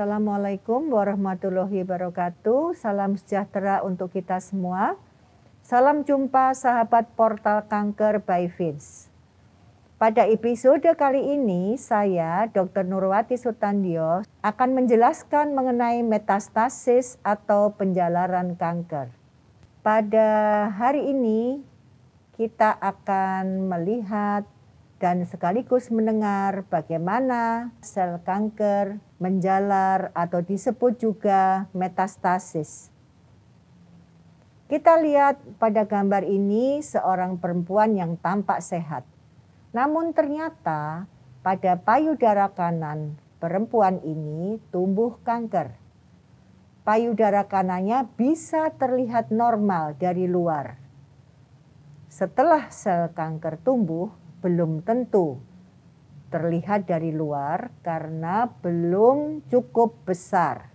Assalamualaikum warahmatullahi wabarakatuh. Salam sejahtera untuk kita semua. Salam jumpa sahabat portal kanker by Vince. Pada episode kali ini saya, Dr. Nurwati Sutandio, akan menjelaskan mengenai metastasis atau penjalaran kanker. Pada hari ini kita akan melihat dan sekaligus mendengar bagaimana sel kanker menjalar atau disebut juga metastasis. Kita lihat pada gambar ini seorang perempuan yang tampak sehat. Namun ternyata pada payudara kanan perempuan ini tumbuh kanker. Payudara kanannya bisa terlihat normal dari luar. Setelah sel kanker tumbuh, belum tentu terlihat dari luar karena belum cukup besar.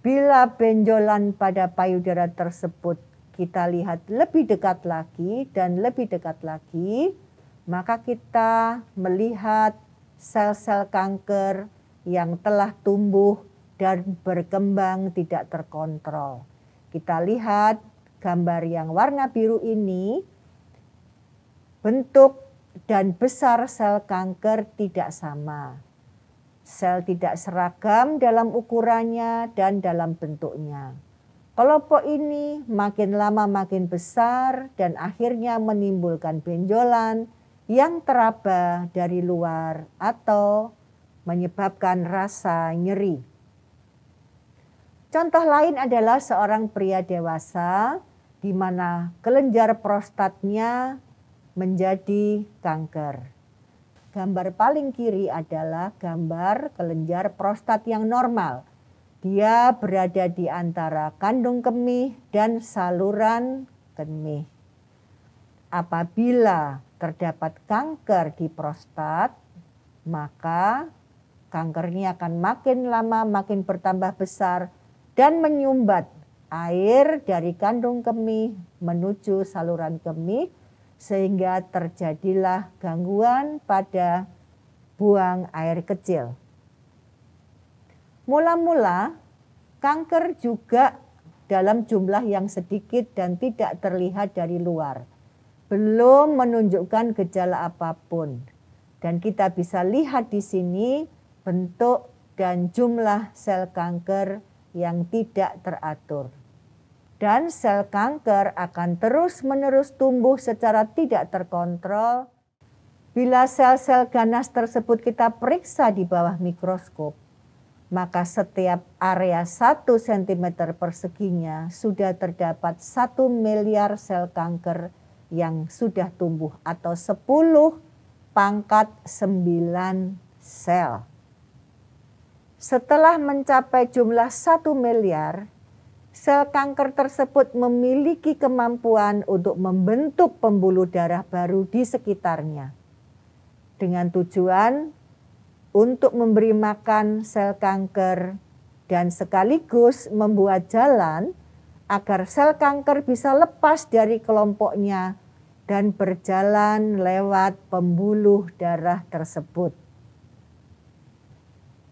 Bila benjolan pada payudara tersebut kita lihat lebih dekat lagi dan lebih dekat lagi, maka kita melihat sel-sel kanker yang telah tumbuh dan berkembang tidak terkontrol. Kita lihat gambar yang warna biru ini, bentuk dan besar sel kanker tidak sama. Sel tidak seragam dalam ukurannya dan dalam bentuknya. Kelompok ini makin lama makin besar dan akhirnya menimbulkan benjolan yang teraba dari luar atau menyebabkan rasa nyeri. Contoh lain adalah seorang pria dewasa di mana kelenjar prostatnya menjadi kanker. Gambar paling kiri adalah gambar kelenjar prostat yang normal. Dia berada di antara kandung kemih dan saluran kemih. Apabila terdapat kanker di prostat, maka kankernya akan makin lama makin bertambah besar dan menyumbat air dari kandung kemih menuju saluran kemih, sehingga terjadilah gangguan pada buang air kecil. Mula-mula kanker juga dalam jumlah yang sedikit dan tidak terlihat dari luar. Belum menunjukkan gejala apapun. Dan kita bisa lihat di sini bentuk dan jumlah sel kanker yang tidak teratur. Dan sel kanker akan terus-menerus tumbuh secara tidak terkontrol. Bila sel-sel ganas tersebut kita periksa di bawah mikroskop, maka setiap area 1 cm perseginya sudah terdapat 1 miliar sel kanker yang sudah tumbuh atau 10⁹9 sel. Setelah mencapai jumlah 1 miliar, sel kanker tersebut memiliki kemampuan untuk membentuk pembuluh darah baru di sekitarnya. Dengan tujuan untuk memberi makan sel kanker dan sekaligus membuat jalan agar sel kanker bisa lepas dari kelompoknya dan berjalan lewat pembuluh darah tersebut.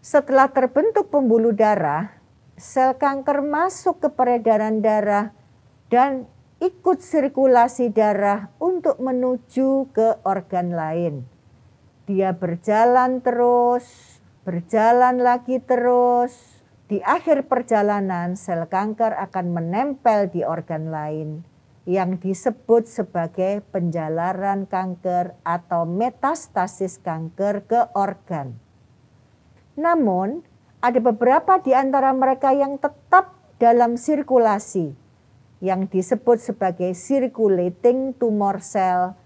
Setelah terbentuk pembuluh darah, sel kanker masuk ke peredaran darah dan ikut sirkulasi darah untuk menuju ke organ lain. Dia berjalan terus, berjalan lagi terus. Di akhir perjalanan sel kanker akan menempel di organ lain yang disebut sebagai penjalaran kanker atau metastasis kanker ke organ. Namun, ada beberapa di antara mereka yang tetap dalam sirkulasi, yang disebut sebagai circulating tumor cell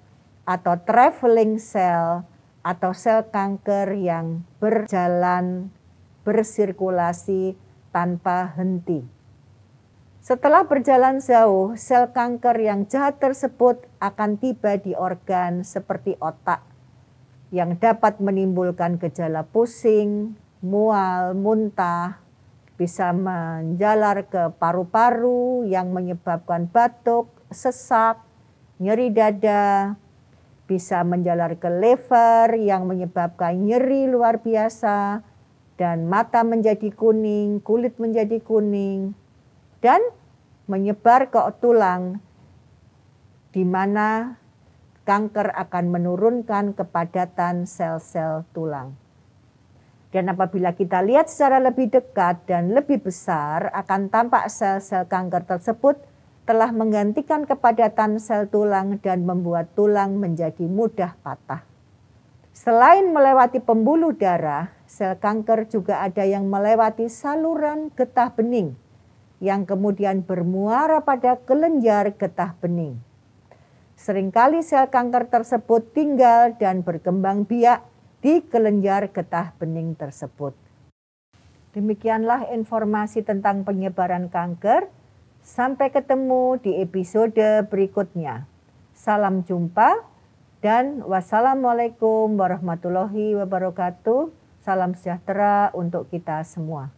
atau traveling cell atau sel kanker yang berjalan, bersirkulasi tanpa henti. Setelah berjalan jauh, sel kanker yang jahat tersebut akan tiba di organ seperti otak, yang dapat menimbulkan gejala pusing, mual, muntah, bisa menjalar ke paru-paru yang menyebabkan batuk, sesak, nyeri dada, bisa menjalar ke lever yang menyebabkan nyeri luar biasa, dan mata menjadi kuning, kulit menjadi kuning, dan menyebar ke tulang, di mana kanker akan menurunkan kepadatan sel-sel tulang. Dan apabila kita lihat secara lebih dekat dan lebih besar, akan tampak sel-sel kanker tersebut telah menggantikan kepadatan sel tulang dan membuat tulang menjadi mudah patah. Selain melewati pembuluh darah, sel kanker juga ada yang melewati saluran getah bening, yang kemudian bermuara pada kelenjar getah bening. Seringkali sel kanker tersebut tinggal dan berkembang biak di kelenjar getah bening tersebut. Demikianlah informasi tentang penyebaran kanker. Sampai ketemu di episode berikutnya. Salam jumpa dan wassalamualaikum warahmatullahi wabarakatuh. Salam sejahtera untuk kita semua.